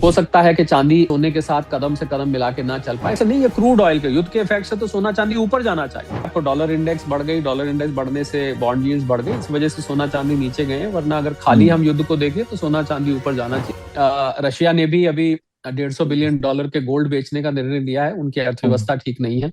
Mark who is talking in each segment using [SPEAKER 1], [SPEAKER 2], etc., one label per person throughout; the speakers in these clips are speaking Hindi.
[SPEAKER 1] हो सकता है कि चांदी सोने के साथ कदम से कदम मिला के ना चल पाए। ऐसा नहीं है, क्रूड ऑयल के युद्ध के इफेक्ट से तो सोना चांदी ऊपर जाना चाहिए। आपको डॉलर इंडेक्स बढ़ गई, डॉलर इंडेक्स बढ़ने से बॉन्ड यील्ड्स बढ़ गई, इस वजह से सोना चांदी नीचे गए हैं। वरना अगर खाली हम युद्ध को देखें तो सोना चांदी ऊपर जाना चाहिए। रशिया ने भी अभी $150 बिलियन के गोल्ड बेचने का निर्णय लिया है। उनकी अर्थव्यवस्था ठीक नहीं है।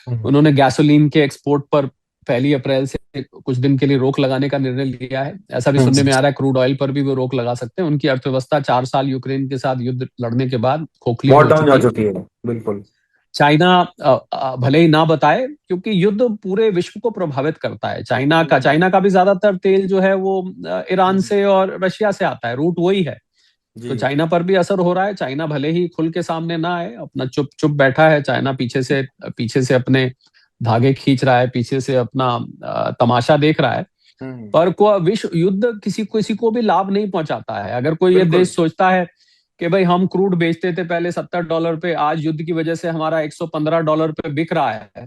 [SPEAKER 1] उन्होंने गैसोलीन के एक्सपोर्ट पर 1 अप्रैल से कुछ दिन के लिए रोक लगाने का निर्णय लिया है। ऐसा भी सुनने में आ रहा है क्रूड ऑयल पर भी वो रोक लगा सकते हैं। उनकी अर्थव्यवस्था 4 साल यूक्रेन के साथ युद्ध लड़ने के बाद खोखली हो चुकी है।
[SPEAKER 2] बिल्कुल।
[SPEAKER 1] चाइना भले ही ना बताए, क्योंकि युद्ध पूरे विश्व को प्रभावित करता है। चाइना का भी ज्यादातर तेल जो है वो ईरान से और रशिया से आता है, रूट वही है। तो चाइना पर भी असर हो रहा है। चाइना भले ही खुल के सामने ना आए, अपना चुप चुप बैठा है। चाइना पीछे से अपने धागे खींच रहा है, पीछे से अपना तमाशा देख रहा है। पर विश्व युद्ध किसी को भी लाभ नहीं पहुंचाता है। अगर कोई ये देश सोचता है कि भाई हम क्रूड बेचते थे पहले $70 पे, आज युद्ध की वजह से हमारा $115 पे बिक रहा है,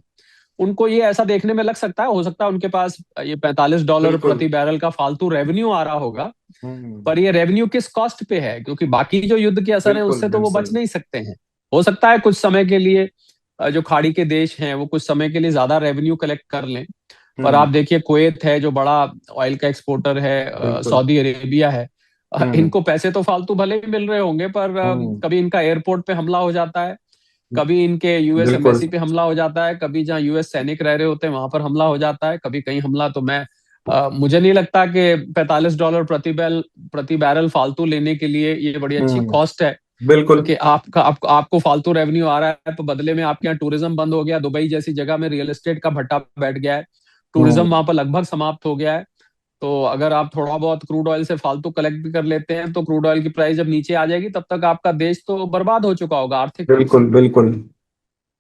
[SPEAKER 1] उनको ये ऐसा देखने में लग सकता है। हो सकता है उनके पास ये $45 प्रति बैरल का फालतू रेवेन्यू आ रहा होगा, पर ये रेवेन्यू किस कॉस्ट पे है? क्योंकि बाकी जो युद्ध के असर है उससे तो वो बच नहीं सकते हैं। हो सकता है कुछ समय के लिए जो खाड़ी के देश हैं वो कुछ समय के लिए ज्यादा रेवेन्यू कलेक्ट कर लें, पर आप देखिए कुवैत है जो बड़ा ऑयल का एक्सपोर्टर है, सऊदी अरेबिया है, इनको पैसे तो फालतू भले ही मिल रहे होंगे, पर कभी इनका एयरपोर्ट पे हमला हो जाता है, कभी इनके यूएस एम्बेसी पे हमला हो जाता है, कभी जहाँ यूएस सैनिक रह रहे होते हैं वहां पर हमला हो जाता है, कभी कहीं हमला। तो मुझे नहीं लगता कि $45 प्रति बैरल फालतू लेने के लिए ये बड़ी अच्छी कॉस्ट है। क्योंकि आपको फालतू रेवेन्यू आ रहा है, तो बदले में आपके यहाँ टूरिज्म बंद हो गया। दुबई जैसी जगह में रियल एस्टेट का भट्टा बैठ गया है, टूरिज्म वहां पर लगभग समाप्त हो गया है। तो अगर आप थोड़ा बहुत क्रूड ऑयल से फालतू कलेक्ट भी कर लेते हैं, तो क्रूड ऑयल की प्राइस जब नीचे आ जाएगी तब तक आपका देश तो बर्बाद हो चुका होगा आर्थिक।
[SPEAKER 2] बिल्कुल।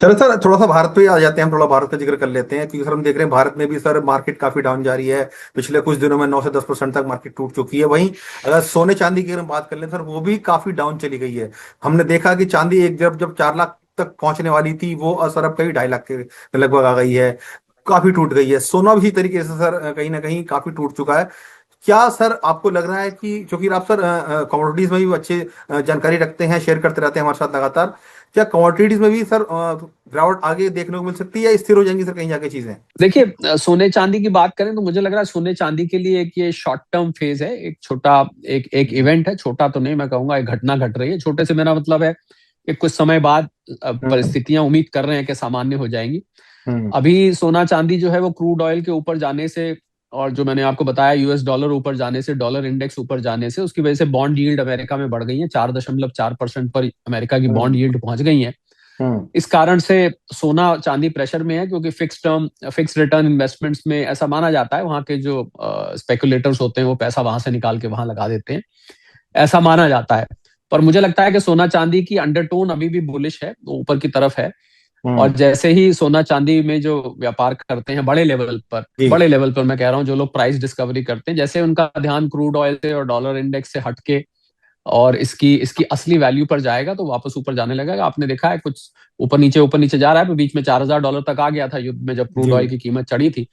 [SPEAKER 2] चलो सर, थोड़ा सा भारत पे आ जाते हैं। हम थोड़ा भारत का जिक्र कर लेते हैं, क्योंकि सर हम देख रहे हैं भारत में भी सर मार्केट काफी डाउन जा रही है। पिछले कुछ दिनों में 9 से 10% तक मार्केट टूट चुकी है। वहीं अगर सोने चांदी की अगर हम बात कर लें सर, वो भी काफी डाउन चली गई है। हमने देखा कि चांदी एक जब 4 लाख तक पहुंचने वाली थी, वो सर अब कहीं 2.5 लाख के लगभग आ गई है, काफी टूट गई है। सोना भी इसी तरीके से सर कहीं ना कहीं काफी टूट चुका है। क्या सर आपको लग रहा है कि, क्योंकि आप सर कमोडिटीज में भी अच्छे जानकारी रखते हैं, शेयर करते रहते हैं हमारे साथ लगातार, क्या कमोडिटीज में भी सर गिरावट आगे देखने को मिल सकती है या स्थिर हो जाएंगी सर कहीं जाके चीजें?
[SPEAKER 1] देखिए, सोने चांदी की बात करें तो मुझे लग रहा है सोने चांदी के लिए एक ये शॉर्ट टर्म फेज है, एक छोटा एक इवेंट है। छोटा तो नहीं, मैं कहूंगा एक घटना घट रही है। छोटे से मेरा मतलब है कि कुछ समय बाद परिस्थितियां उम्मीद कर रहे हैं कि सामान्य हो जाएंगी। अभी सोना चांदी जो है वो क्रूड ऑयल के ऊपर जाने से, और जो मैंने आपको बताया यूएस डॉलर ऊपर जाने से, डॉलर इंडेक्स ऊपर जाने से, उसकी वजह से बॉन्ड यील्ड अमेरिका में बढ़ गई है। 4.4% पर अमेरिका की बॉन्ड यील्ड पहुंच गई है। इस कारण से सोना चांदी प्रेशर में है, क्योंकि फिक्स रिटर्न इन्वेस्टमेंट्स में ऐसा माना जाता है, वहां के जो स्पेकुलेटर्स होते हैं वो पैसा वहां से निकाल के वहां लगा देते हैं, ऐसा माना जाता है। पर मुझे लगता है कि सोना चांदी की अंडरटोन अभी भी बुलिश है, ऊपर की तरफ है। और जैसे ही सोना चांदी में जो व्यापार करते हैं बड़े लेवल पर मैं कह रहा हूँ, जो लोग प्राइस डिस्कवरी करते हैं, जैसे उनका ध्यान क्रूड ऑयल से और डॉलर इंडेक्स से हटके और इसकी असली वैल्यू पर जाएगा, तो वापस ऊपर जाने लगेगा। आपने देखा है कुछ ऊपर नीचे जा रहा है, बीच में $4,000 तक आ गया था युद्ध में जब क्रूड ऑयल की कीमत चढ़ी थी।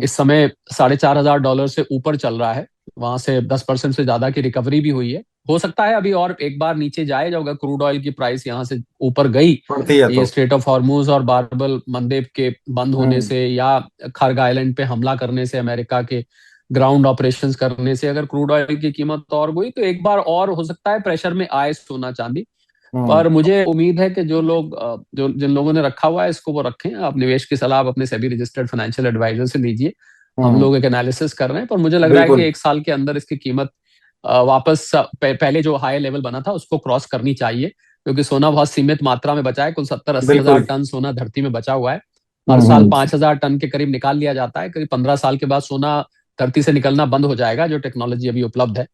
[SPEAKER 1] इस समय $4,500 से ऊपर चल रहा है। वहां से 10% से ज्यादा की रिकवरी भी हुई है। हो सकता है अभी और एक बार नीचे जाए, जब अगर क्रूड ऑयल की प्राइस यहाँ से ऊपर गई, ये स्ट्रेट ऑफ हॉर्मुज और बारबल मंदेब के बंद होने से या खर्ग आइलैंड पे हमला करने से, अमेरिका के ग्राउंड ऑपरेशंस करने से अगर क्रूड ऑयल की कीमत और गई, तो एक बार और हो सकता है प्रेशर में आए सोना चांदी। पर मुझे उम्मीद है कि जिन लोगों ने रखा हुआ है इसको वो रखें। आप निवेश की सलाह अपने सेबी रजिस्टर्ड फाइनेंशियल एडवाइजर से लीजिए। हम लोग एक एनालिसिस कर रहे हैं, पर मुझे लग रहा है कि 1 साल के अंदर इसकी कीमत वापस पहले जो हाई लेवल बना था उसको क्रॉस करनी चाहिए, क्योंकि सोना बहुत सीमित मात्रा में बचा है। कुल 70-80 हजार टन सोना धरती में बचा हुआ है। हर साल 5,000 टन के करीब निकाल लिया जाता है। करीब 15 साल के बाद सोना धरती से निकलना बंद हो जाएगा, जो टेक्नोलॉजी अभी उपलब्ध है।